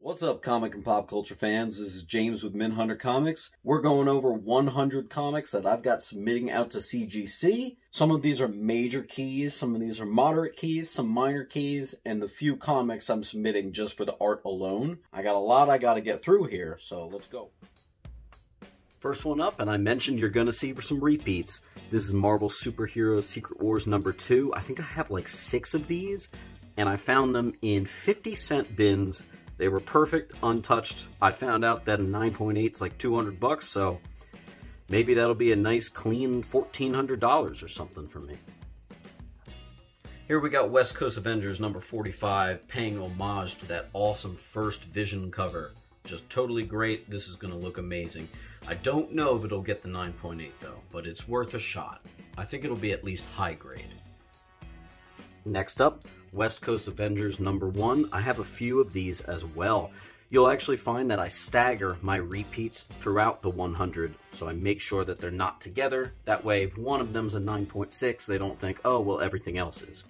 What's up, comic and pop culture fans? This is James with Minhunter Comics. We're going over 100 comics that I've got submitting out to CGC. Some of these are major keys, some of these are moderate keys, some minor keys, and the few comics I'm submitting just for the art alone. I got a lot I gotta get through here, so let's go. First one up, and I mentioned you're gonna see some repeats. This is Marvel Superheroes Secret Wars #2. I think I have like 6 of these, and I found them in 50-cent bins. They were perfect, untouched. I found out that a 9.8 is like $200, so maybe that'll be a nice clean $1,400 or something for me. Here we got West Coast Avengers #45, paying homage to that awesome first Vision cover. Just totally great. This is going to look amazing. I don't know if it'll get the 9.8 though, but it's worth a shot. I think it'll be at least high grade. Next up, West Coast Avengers #1. I have a few of these as well. You'll actually find that I stagger my repeats throughout the 100, so I make sure that they're not together. That way, if one of them's a 9.6, they don't think, oh, well, everything else is.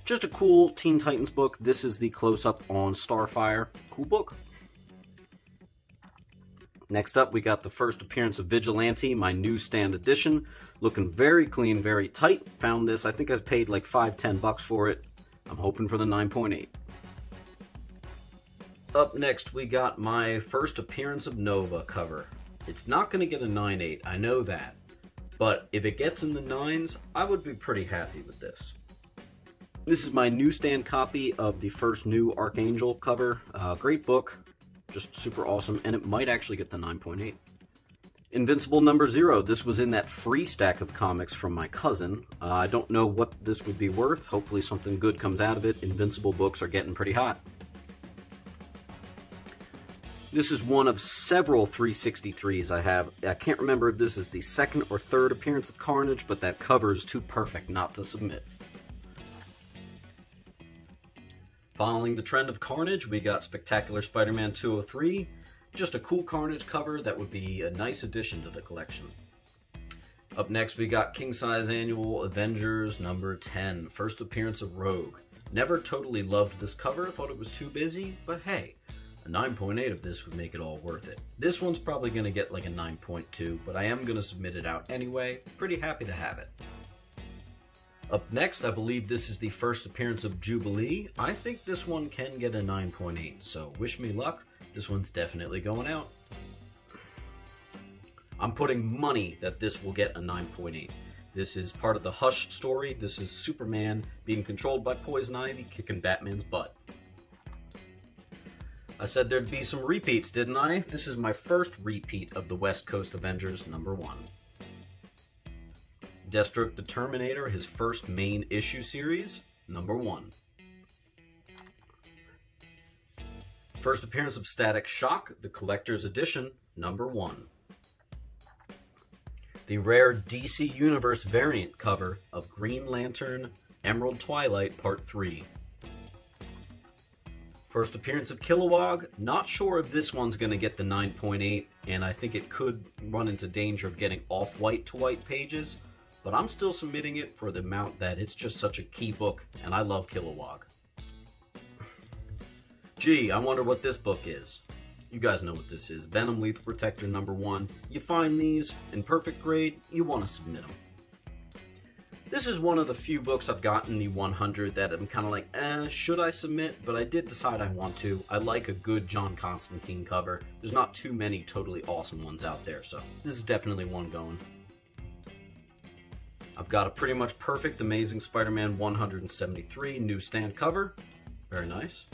Just a cool Teen Titans book. This is the close-up on Starfire. Cool book. Next up, we got the first appearance of Vigilante, my newsstand edition. Looking very clean, very tight. Found this, I think I paid like $5–10 for it. I'm hoping for the 9.8. Up next, we got my first appearance of Nova cover. It's not going to get a 9.8, I know that. But if it gets in the 9s, I would be pretty happy with this. This is my newsstand copy of the first new Archangel cover. Great book. Just super awesome, and it might actually get the 9.8. Invincible #0. This was in that free stack of comics from my cousin. I don't know what this would be worth. Hopefully something good comes out of it. Invincible books are getting pretty hot. This is one of several 363s I have. I can't remember if this is the second or third appearance of Carnage, but that cover is too perfect not to submit. Following the trend of Carnage, we got Spectacular Spider-Man 203. Just a cool Carnage cover that would be a nice addition to the collection. Up next, we got King Size Annual Avengers #10, first appearance of Rogue. Never totally loved this cover, thought it was too busy, but hey, a 9.8 of this would make it all worth it. This one's probably going to get like a 9.2, but I am going to submit it out anyway. Pretty happy to have it. Up next, I believe this is the first appearance of Jubilee. I think this one can get a 9.8, so wish me luck. This one's definitely going out. I'm putting money that this will get a 9.8. This is part of the Hush story. This is Superman being controlled by Poison Ivy, kicking Batman's butt. I said there'd be some repeats, didn't I? This is my first repeat of the West Coast Avengers #1. Deathstroke the Terminator, his first main issue series, #1. First appearance of Static Shock, the Collector's Edition, #1. The rare DC Universe variant cover of Green Lantern Emerald Twilight Part 3. First appearance of Kilowog. Not sure if this one's going to get the 9.8, and I think it could run into danger of getting off-white to white pages. But I'm still submitting it for the amount that it's just such a key book, and I love Kilowog. Gee, I wonder what this book is. You guys know what this is. Venom Lethal Protector #1. You find these in perfect grade, you want to submit them. This is one of the few books I've gotten the 100 that I'm kind of like, should I submit? But I did decide I want to. I like a good John Constantine cover. There's not too many totally awesome ones out there, so this is definitely one going. I've got a pretty much perfect Amazing Spider-Man 173 newsstand cover. Very nice.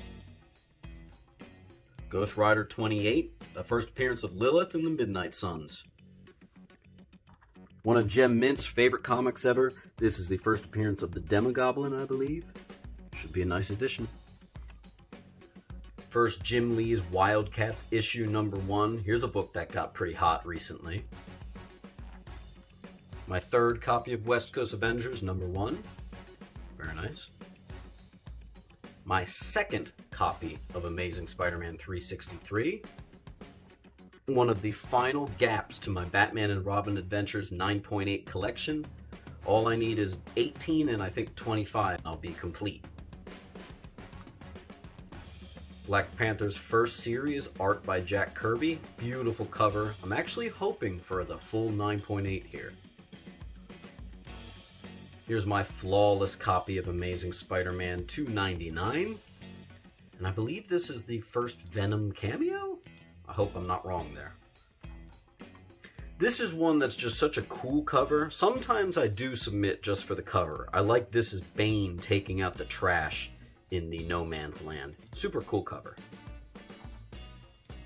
Ghost Rider 28, the first appearance of Lilith and the Midnight Suns. One of Gem Mint's favorite comics ever. This is the first appearance of the Demogoblin, I believe. Should be a nice addition. First Jim Lee's Wildcats issue #1. Here's a book that got pretty hot recently. My third copy of West Coast Avengers #1. Very nice. My second copy of Amazing Spider-Man 363. One of the final gaps to my Batman and Robin Adventures 9.8 collection. All I need is 18 and I think 25. I'll be complete. Black Panther's first series, art by Jack Kirby. Beautiful cover. I'm actually hoping for the full 9.8 here. Here's my flawless copy of Amazing Spider-Man 299. And I believe this is the first Venom cameo? I hope I'm not wrong there. This is one that's just such a cool cover. Sometimes I do submit just for the cover. I like this as Bane taking out the trash in the No Man's Land. Super cool cover.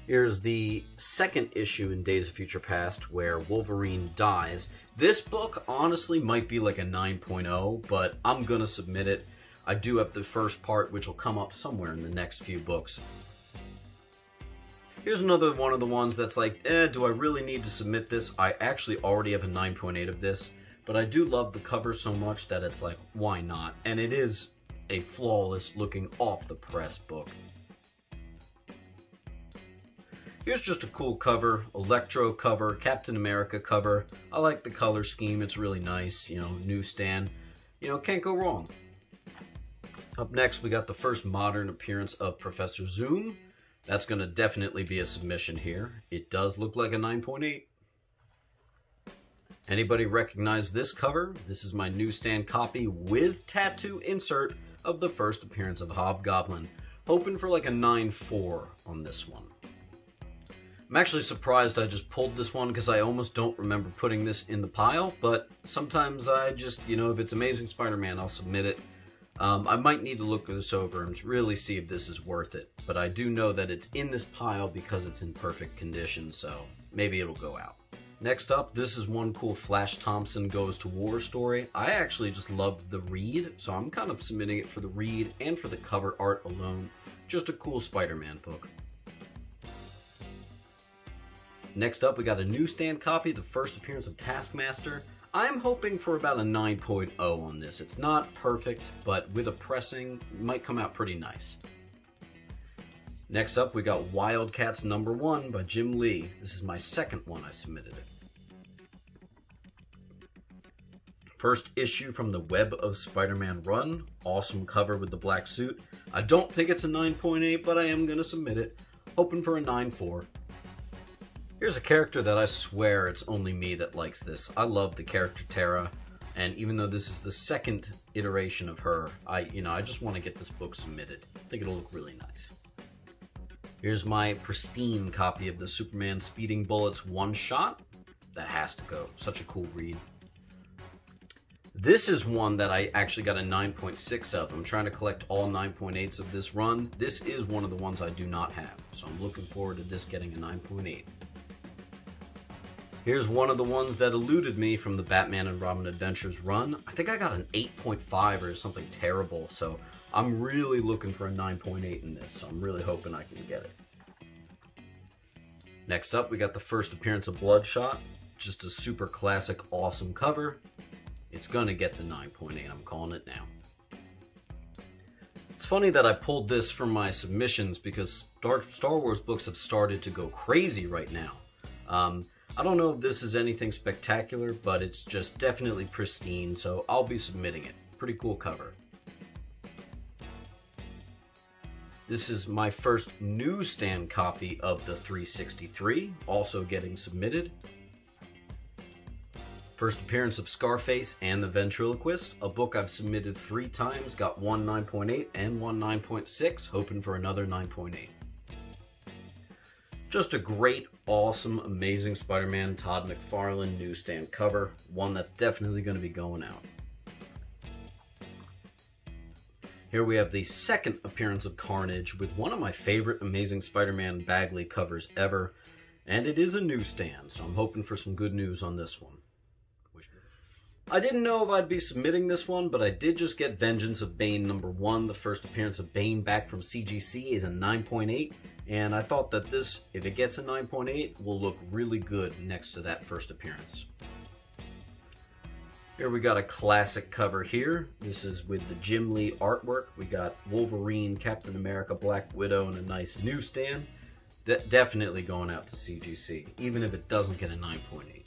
Here's the second issue in Days of Future Past where Wolverine dies. This book honestly might be like a 9.0, but I'm gonna submit it. I do have the first part, which will come up somewhere in the next few books. Here's another one of the ones that's like, do I really need to submit this? I actually already have a 9.8 of this, but I do love the cover so much that it's like, why not? And it is a flawless looking off the press book. Here's just a cool cover, Electro cover, Captain America cover. I like the color scheme, it's really nice, you know, newsstand. You know, can't go wrong. Up next, we got the first modern appearance of Professor Zoom. That's going to definitely be a submission here. It does look like a 9.8. Anybody recognize this cover? This is my newsstand copy with tattoo insert of the first appearance of Hobgoblin. Hoping for like a 9.4 on this one. I'm actually surprised I just pulled this one because I almost don't remember putting this in the pile, but sometimes I just, you know, if it's Amazing Spider-Man, I'll submit it. I might need to look this over and really see if this is worth it, but I do know that it's in this pile because it's in perfect condition, so maybe it'll go out. Next up, this is one cool Flash Thompson Goes to War story. I actually just love the read, so I'm kind of submitting it for the read and for the cover art alone. Just a cool Spider-Man book. Next up, we got a newsstand copy, the first appearance of Taskmaster. I'm hoping for about a 9.0 on this. It's not perfect, but with a pressing, it might come out pretty nice. Next up, we got Wildcats #1 by Jim Lee. This is my second one I submitted it. First issue from the Web of Spider-Man run. Awesome cover with the black suit. I don't think it's a 9.8, but I am going to submit it. Hoping for a 9.4. Here's a character that I swear it's only me that likes this. I love the character Tara, and even though this is the second iteration of her, I just want to get this book submitted. I think it'll look really nice. Here's my pristine copy of the Superman Speeding Bullets one-shot. That has to go. Such a cool read. This is one that I actually got a 9.6 of. I'm trying to collect all 9.8s of this run. This is one of the ones I do not have, so I'm looking forward to this getting a 9.8. Here's one of the ones that eluded me from the Batman and Robin Adventures run. I think I got an 8.5 or something terrible, so I'm really looking for a 9.8 in this, so I'm really hoping I can get it. Next up, we got the first appearance of Bloodshot. Just a super classic, awesome cover. It's gonna get the 9.8, I'm calling it now. It's funny that I pulled this from my submissions because Star Wars books have started to go crazy right now. I don't know if this is anything spectacular, but it's just definitely pristine, so I'll be submitting it. Pretty cool cover. This is my first newsstand copy of the 363, also getting submitted. First appearance of Scarface and the Ventriloquist, a book I've submitted 3 times, got one 9.8 and one 9.6, hoping for another 9.8. Just a great, awesome, amazing Spider-Man Todd McFarlane newsstand cover, one that's definitely going to be going out. Here we have the second appearance of Carnage with one of my favorite Amazing Spider-Man Bagley covers ever, and it is a newsstand, so I'm hoping for some good news on this one. I didn't know if I'd be submitting this one, but I did just get Vengeance of Bane #1. The first appearance of Bane back from CGC is a 9.8, and I thought that this, if it gets a 9.8, will look really good next to that first appearance. Here we got a classic cover here. This is with the Jim Lee artwork. We got Wolverine, Captain America, Black Widow, and a nice newsstand. Definitely going out to CGC, even if it doesn't get a 9.8.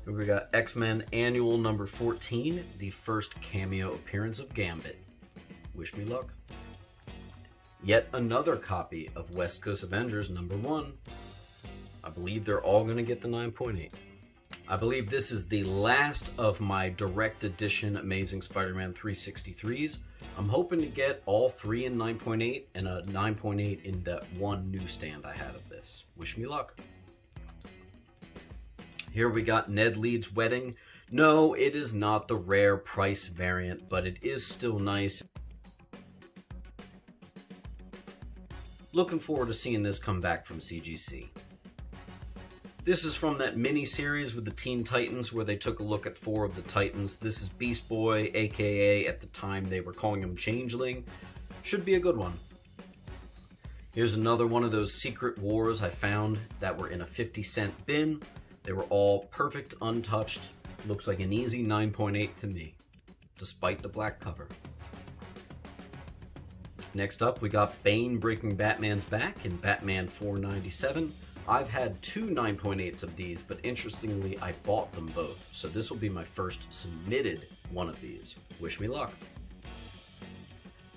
We got X-Men Annual #14, the first cameo appearance of Gambit. Wish me luck. Yet another copy of West Coast Avengers #1. I believe they're all going to get the 9.8. I believe this is the last of my direct edition Amazing Spider-Man 363s. I'm hoping to get all 3 in 9.8 and a 9.8 in that one newsstand I had of this. Wish me luck. Here we got Ned Leeds Wedding. No, it is not the rare price variant, but it is still nice. Looking forward to seeing this come back from CGC. This is from that mini-series with the Teen Titans where they took a look at 4 of the Titans. This is Beast Boy, aka at the time they were calling him Changeling. Should be a good one. Here's another one of those Secret Wars I found that were in a 50-cent bin. They were all perfect, untouched. Looks like an easy 9.8 to me, despite the black cover. Next up, we got Bane breaking Batman's back in Batman 497. I've had 2 9.8s of these, but interestingly, I bought them both. So this will be my first submitted one of these. Wish me luck.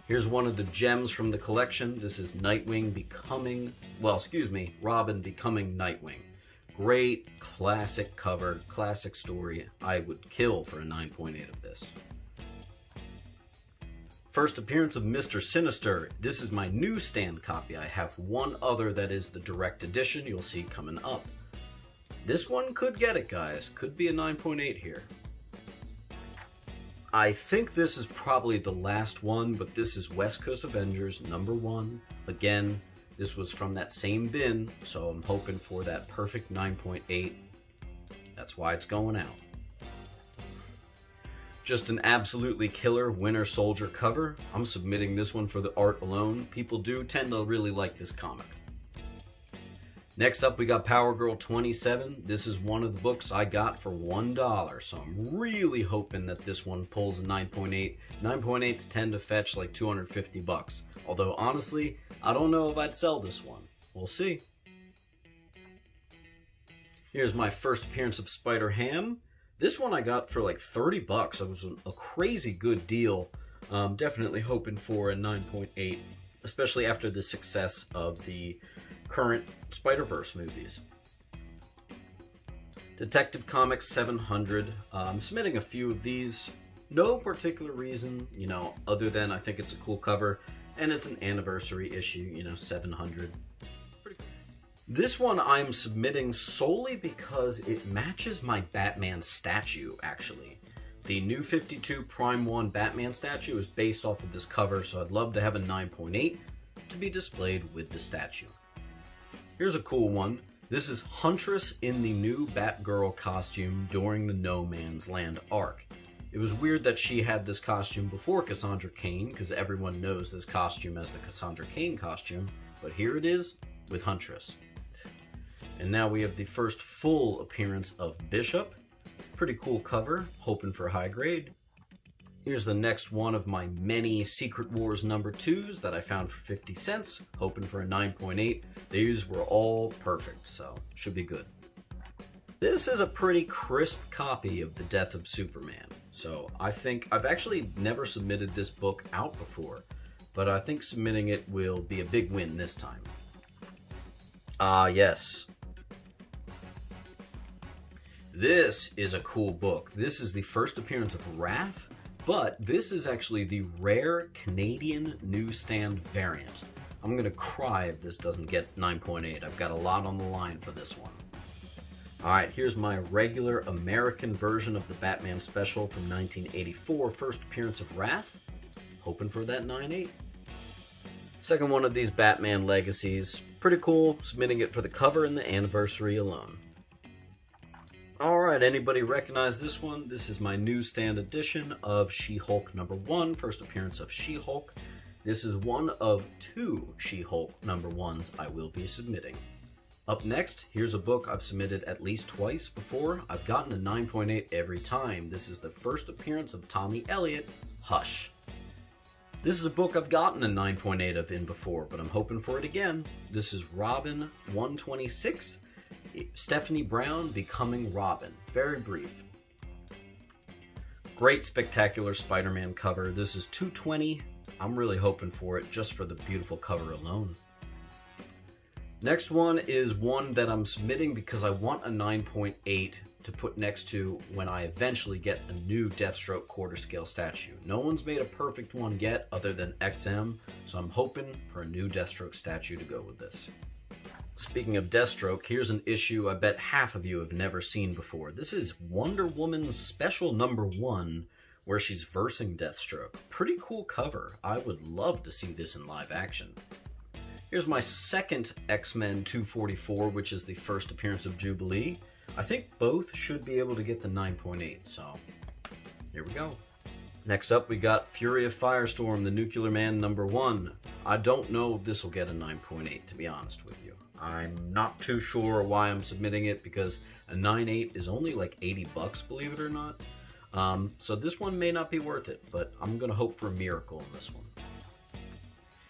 Here's one of the gems from the collection. This is Nightwing becoming, Robin becoming Nightwing. Great, classic cover, classic story. I would kill for a 9.8 of this. First appearance of Mr. Sinister. This is my newsstand copy. I have one other that is the direct edition you'll see coming up. This one could get it, guys. Could be a 9.8 here. I think this is probably the last one, but this is West Coast Avengers #1. Again, this was from that same bin, so I'm hoping for that perfect 9.8. That's why it's going out. Just an absolutely killer Winter Soldier cover. I'm submitting this one for the art alone. People do tend to really like this comic. Next up, we got Power Girl 27. This is one of the books I got for $1, so I'm really hoping that this one pulls a 9.8. 9.8s tend to fetch like 250 bucks. Although, honestly, I don't know if I'd sell this one. We'll see. Here's my first appearance of Spider-Ham. This one I got for like 30 bucks. It was a crazy good deal. Definitely hoping for a 9.8, especially after the success of the current Spider-Verse movies. Detective Comics 700. I'm submitting a few of these. No particular reason, other than I think it's a cool cover, and it's an anniversary issue, 700. This one I'm submitting solely because it matches my Batman statue, actually. The New 52 Prime 1 Batman statue is based off of this cover, so I'd love to have a 9.8 to be displayed with the statue. Here's a cool one. This is Huntress in the new Batgirl costume during the No Man's Land arc. It was weird that she had this costume before Cassandra Cain, because everyone knows this costume as the Cassandra Cain costume, but here it is with Huntress. And now we have the first full appearance of Bishop. Pretty cool cover, hoping for high grade. Here's the next one of my many Secret Wars #2s that I found for 50 cents, hoping for a 9.8. These were all perfect, so should be good. This is a pretty crisp copy of The Death of Superman. So I think I've actually never submitted this book out before, but I think submitting it will be a big win this time. Yes. This is a cool book. This is the first appearance of Wrath, but this is actually the rare Canadian newsstand variant. I'm gonna cry if this doesn't get 9.8. I've got a lot on the line for this one. Alright, here's my regular American version of the Batman special from 1984, first appearance of Wrath. Hoping for that 9.8. Second one of these Batman Legacies. Pretty cool, submitting it for the cover and the anniversary alone. Alright, anybody recognize this one? This is my newsstand edition of She-Hulk #1, first appearance of She-Hulk. This is one of 2 She-Hulk #1s I will be submitting. Up next, here's a book I've submitted at least twice before. I've gotten a 9.8 every time. This is the first appearance of Tommy Elliott, Hush. This is a book I've gotten a 9.8 of in before, but I'm hoping for it again. This is Robin 126, Stephanie Brown becoming Robin. Very brief. Great spectacular Spider-Man cover. This is 220. I'm really hoping for it just for the beautiful cover alone. Next one is one that I'm submitting because I want a 9.8 to put next to when I eventually get a new Deathstroke quarter scale statue. No one's made a perfect one yet other than XM, so I'm hoping for a new Deathstroke statue to go with this. Speaking of Deathstroke, here's an issue I bet half of you have never seen before. This is Wonder Woman's special #1, where she's versing Deathstroke. Pretty cool cover. I would love to see this in live action. Here's my second X-Men 244, which is the first appearance of Jubilee. I think both should be able to get the 9.8, so here we go. Next up, we got Fury of Firestorm, the Nuclear Man #1. I don't know if this will get a 9.8, to be honest with you. I'm not too sure why I'm submitting it, because a 9.8 is only like 80 bucks, believe it or not. So this one may not be worth it, but I'm gonna hope for a miracle in this one.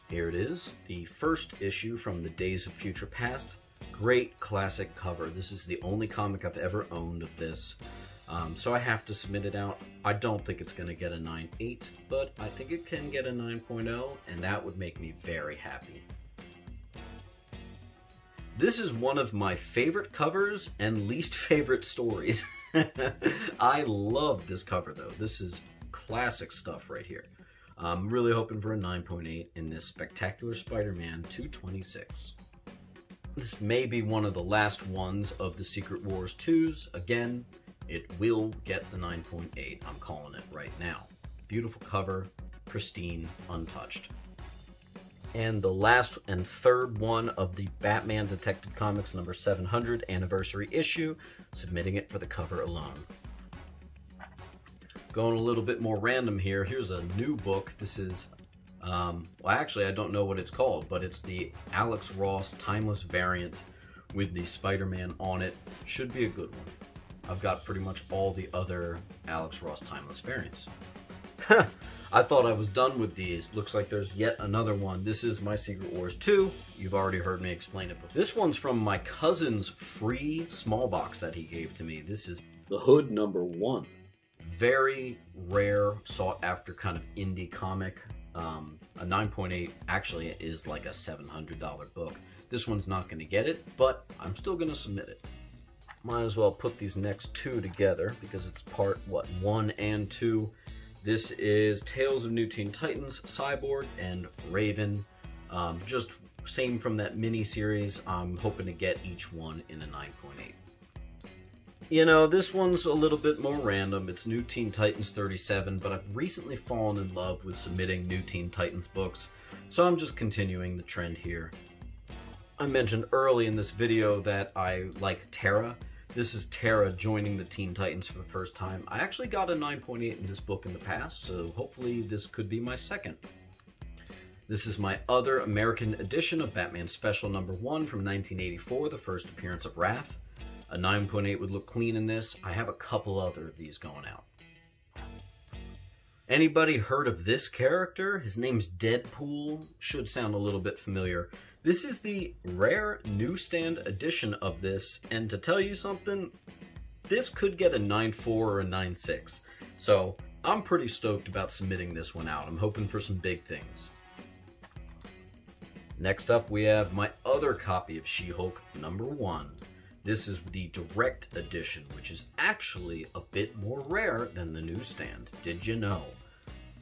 Here it is, the first issue from the Days of Future Past. Great classic cover. This is the only comic I've ever owned of this. So I have to submit it out. I don't think it's gonna get a 9.8, but I think it can get a 9.0, and that would make me very happy. This is one of my favorite covers and least favorite stories. I love this cover though. This is classic stuff right here. I'm really hoping for a 9.8 in this Spectacular Spider-Man 226. This may be one of the last ones of the Secret Wars 2s. Again, it will get the 9.8. I'm calling it right now. Beautiful cover, pristine, untouched. And the last and third one of the Batman Detective Comics #700 anniversary issue, submitting it for the cover alone. Going a little bit more random here, here's a new book. This is, well actually I don't know what it's called, but it's the Alex Ross Timeless variant with the Spider-Man on it. Should be a good one. I've got pretty much all the other Alex Ross Timeless variants. I thought I was done with these. Looks like there's yet another one. This is my Secret Wars 2. You've already heard me explain it before. This one's from my cousin's free small box that he gave to me. This is the Hood #1. Very rare, sought after kind of indie comic. A 9.8 actually is like a $700 book. This one's not going to get it, but I'm still going to submit it. Might as well put these next two together because it's part, 1 and 2. This is Tales of New Teen Titans, Cyborg, and Raven. Just same from that mini-series. I'm hoping to get each one in a 9.8. You know, this one's a little bit more random. It's New Teen Titans 37, but I've recently fallen in love with submitting New Teen Titans books, so I'm just continuing the trend here. I mentioned early in this video that I like Terra. This is Terra joining the Teen Titans for the first time. I actually got a 9.8 in this book in the past, so hopefully this could be my second. This is my other American edition of Batman Special #1 from 1984, the first appearance of Wrath. A 9.8 would look clean in this. I have a couple other of these going out. Anybody heard of this character? His name's Deadpool. Should sound a little bit familiar. This is the rare newsstand edition of this, and to tell you something, this could get a 9.4 or a 9.6. So I'm pretty stoked about submitting this one out. I'm hoping for some big things. Next up, we have my other copy of She-Hulk #1. This is the direct edition, which is actually a bit more rare than the newsstand. Did you know?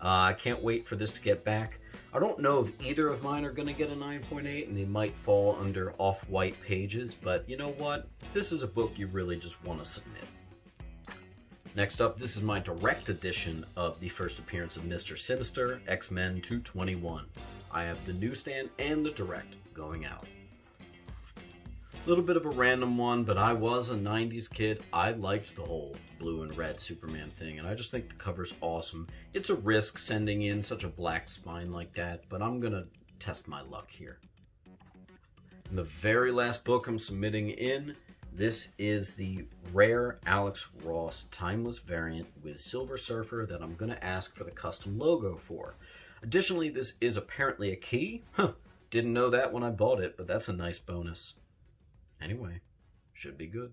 I can't wait for this to get back. I don't know if either of mine are going to get a 9.8, and they might fall under off-white pages, but you know what? This is a book you really just want to submit. Next up, this is my direct edition of the first appearance of Mr. Sinister, X-Men 221. I have the newsstand and the direct going out. A little bit of a random one, but I was a 90s kid. I liked the whole blue and red Superman thing, and I just think the cover's awesome. It's a risk sending in such a black spine like that, but I'm gonna test my luck here. And the very last book I'm submitting in, this is the rare Alex Ross Timeless variant with Silver Surfer that I'm gonna ask for the custom logo for. Additionally, this is apparently a key. Didn't know that when I bought it, but that's a nice bonus. Anyway, should be good.